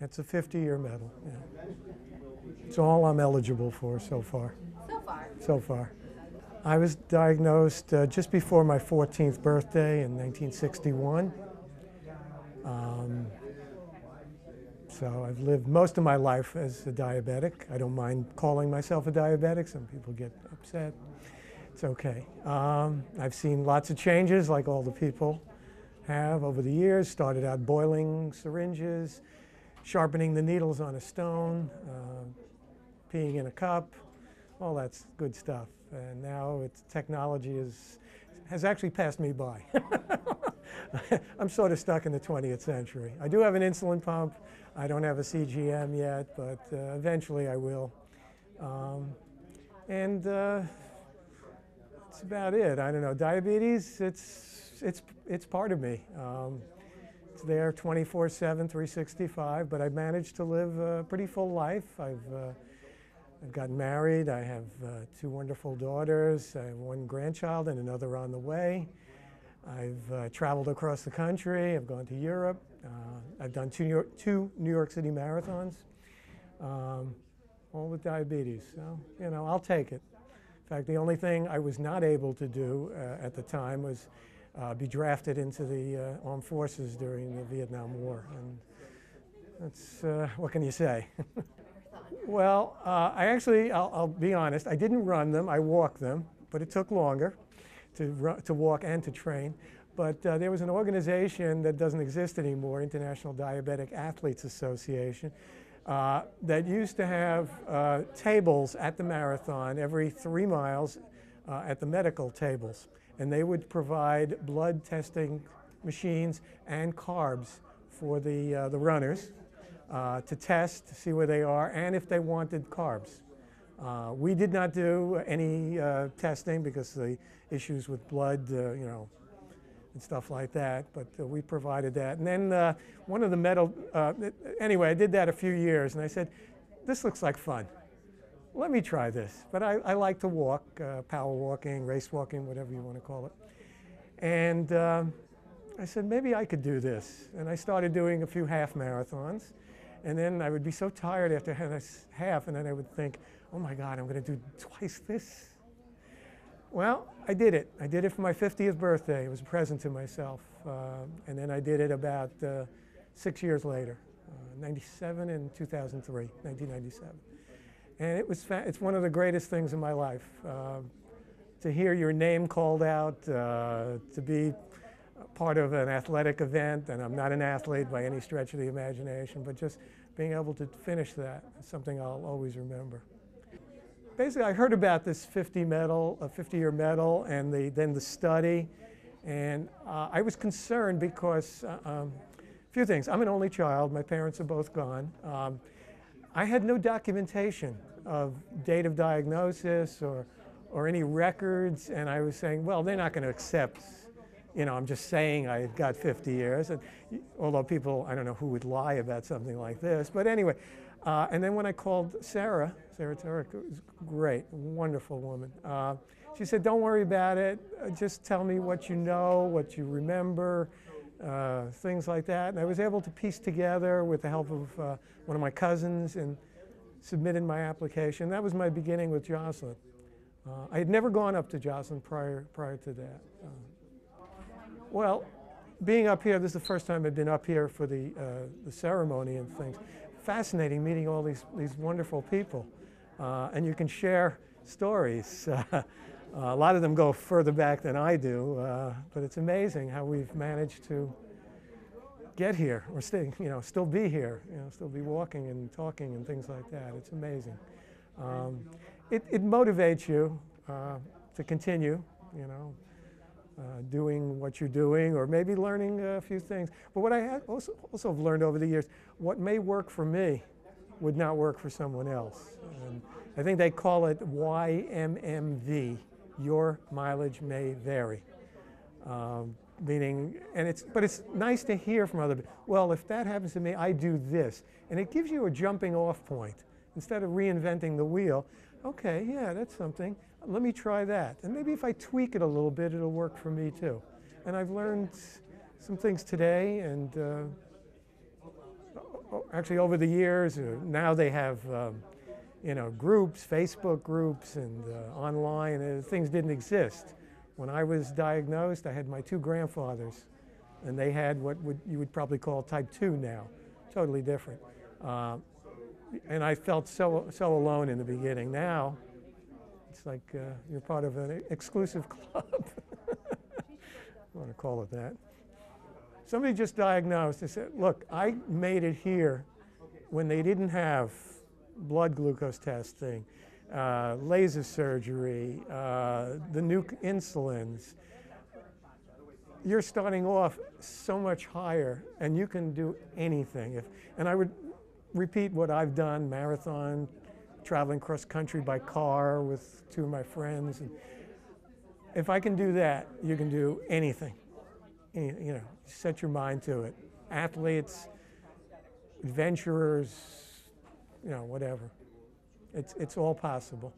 It's a 50-year medal. Yeah. It's all I'm eligible for so far. So far? So far. I was diagnosed just before my 14th birthday in 1961. So I've lived most of my life as a diabetic. I don't mind calling myself a diabetic. Some people get upset. It's okay. I've seen lots of changes, like all the people have over the years. Started out boiling syringes, sharpening the needles on a stone, peeing in a cup. All that's good stuff. And now technology has actually passed me by. I'm sort of stuck in the 20th century. I do have an insulin pump. I don't have a CGM yet, but eventually I will. And that's about it. I don't know. Diabetes, it's part of me. It's there 24/7, 365, but I've managed to live a pretty full life. I've gotten married. I have 2 wonderful daughters. I have 1 grandchild and another on the way. I've traveled across the country. I've gone to Europe. I've done 2 New York City marathons, all with diabetes. So, you know, I'll take it. In fact, the only thing I was not able to do at the time was be drafted into the armed forces during the Vietnam War. And that's, what can you say? Well, I'll be honest, I didn't run them, I walked them, but it took longer to walk and to train. But there was an organization that doesn't exist anymore, International Diabetic Athletes Association, that used to have tables at the marathon every 3 miles at the medical tables. And they would provide blood testing machines and carbs for the runners to test, to see where they are, and if they wanted carbs. We did not do any testing because of the issues with blood, you know, and stuff like that, but we provided that. And then one of the anyway, I did that a few years, and I said, this looks like fun. Let me try this. But I like to walk, power walking, race walking, whatever you want to call it. And I said, maybe I could do this. And I started doing a few half marathons. And then I would be so tired after half, and then I would think, oh my God, I'm going to do twice this. Well, I did it. I did it for my 50th birthday. It was a present to myself. And then I did it about 6 years later, 97 and 2003, 1997. And it's one of the greatest things in my life. To hear your name called out, to be part of an athletic event, and I'm not an athlete by any stretch of the imagination, but just being able to finish that is something I'll always remember. Basically, I heard about this 50-year medal, and then the study, and I was concerned because a few things. I'm an only child. My parents are both gone. I had no documentation of date of diagnosis or any records, and I was saying, well, they're not going to accept, you know, I'm just saying I got 50 years. And, although people, I don't know who would lie about something like this, but anyway. And then when I called Sarah Turek, it was great, wonderful woman. She said, don't worry about it, just tell me what you know, what you remember, things like that. And I was able to piece together with the help of one of my cousins and submitted my application. That was my beginning with Joslin. I had never gone up to Joslin prior to that. Well, being up here, this is the first time I've been up here for the ceremony and things. Fascinating meeting all these wonderful people. And you can share stories. A lot of them go further back than I do, but it's amazing how we've managed to get here, or still be here, still be walking and talking and things like that. It's amazing. It motivates you to continue, doing what you're doing, or maybe learning a few things. But what I also have learned over the years, what may work for me would not work for someone else. And I think they call it YMMV, your mileage may vary. Meaning, but it's nice to hear from other people. Well, if that happens to me, I do this. And it gives you a jumping off point. Instead of reinventing the wheel, okay, yeah, that's something. Let me try that. And maybe if I tweak it a little bit, it'll work for me too. And I've learned some things today, and actually over the years, now they have groups, Facebook groups, and online. Things didn't exist. When I was diagnosed, I had my two grandfathers, and they had what you would probably call type 2 now, totally different. And I felt so alone in the beginning. Now, it's like you're part of an exclusive club. I want to call it that. Somebody just diagnosed, they said, look, I made it here when they didn't have blood glucose testing, laser surgery, the new insulins. You're starting off so much higher, and you can do anything. And I would repeat what I've done, marathon, traveling cross country by car with two of my friends. And if I can do that, you can do anything. Set your mind to it. Athletes, adventurers, whatever. It's all possible.